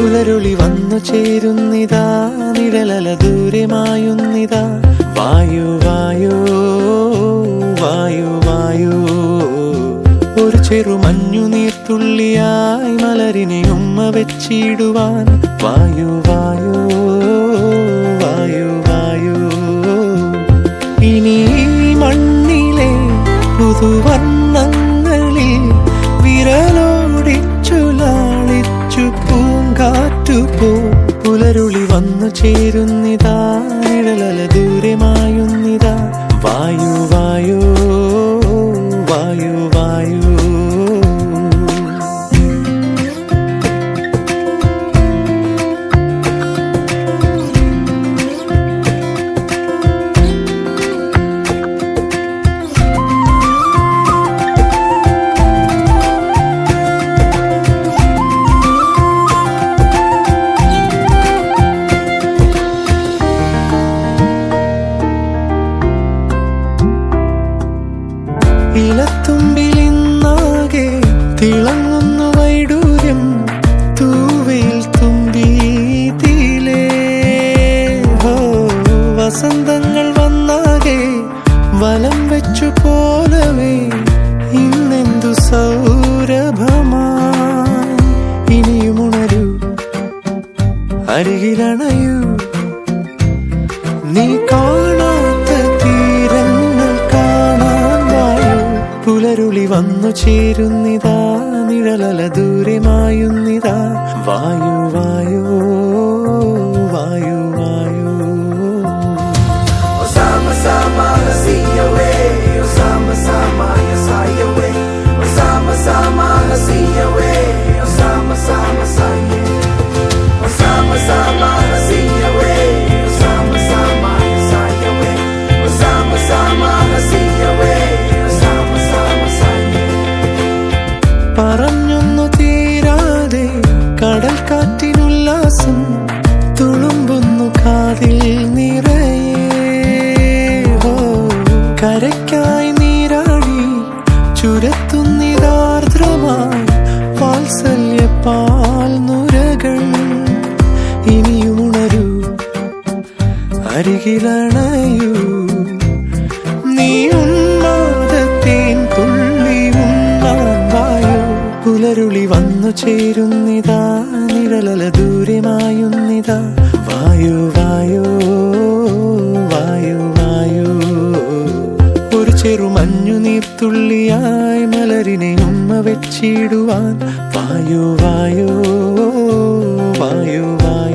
പുലരുളി വന്നു ചേരുന്നിതാ, നിഴലല ദൂരെ മായുന്നിതാ. വായു വായു വായു വായു, ഒരു ചെറു മഞ്ഞു നീർത്തുള്ളിയായി മലരിനെ ഉമ്മ വെച്ചിടുവാൻ. വായു വായു വായു വായു, ഇനി മണ്ണിലെ പുതുവർണ്ണങ്ങളിൽ വിരലോടിച്ചു ലാളിച്ചു പൂങ്കാറ്റുപോ. പുലരുളി വന്നു ചേരുന്നിതാ, നിഴലല ദൂരെ മായുന്നിതാ. വായു വായു വായു വായു. ഇലത്തുമ്പിലിന്നാകെ തിളങ്ങുന്നു വൈഡൂര്യം, തൂവയിൽ തുമ്പി തീലേ. വസന്തങ്ങൾ വന്നാകെ വലം വെച്ചു പോലവേ ഇന്നെന്തു സൗരഭമാ. ഇനിയുമുണരൂ, അരികിലണയൂ, നീ കാണാത്ത തീരങ്ങൾ കാണാൻ വായു. പുലരുളി വന്നു ചേരുന്നിതാ, നിഴലല ദൂരെ മായുന്നിതാ. വായു വായു വായു വായു. Sama-sama hasiyawe, sama-sama yasayawe, sama-sama hasiyawe, sama-sama saye, sama-sama hasiyawe, sama-sama yasayawe, sama-sama hasiyawe, sama-sama saye. പറഞ്ഞൊന്നു തീരാതെ കടൽ കാറ്റിനുല്ലാസം തുളുമ്പുന്നു കാതിൽ നിറയെ. കരയ്ക്കായി നീരാടി ചുരത്തുന്നിതാർദ്രമായി വാത്സല്യപ്പാൽ നുരകൾ. ഇനിയുണരൂ, അരികിലണയൂ, നീ ഉന്മാദത്തേൻ തുള്ളി ഉണ്ണാൻ വായു. പുലരുളി വന്നു ചേരുന്നിതാ, നിഴലല ദൂരെ മായുന്നിതാ. വായു വായു വായു വായു, ഒരു ചെറു മഞ്ഞു നീർത്തുള്ളിയായി മലരിനെ ഉമ്മ വെച്ചിടുവാൻ. വായു വായു വായു വായു.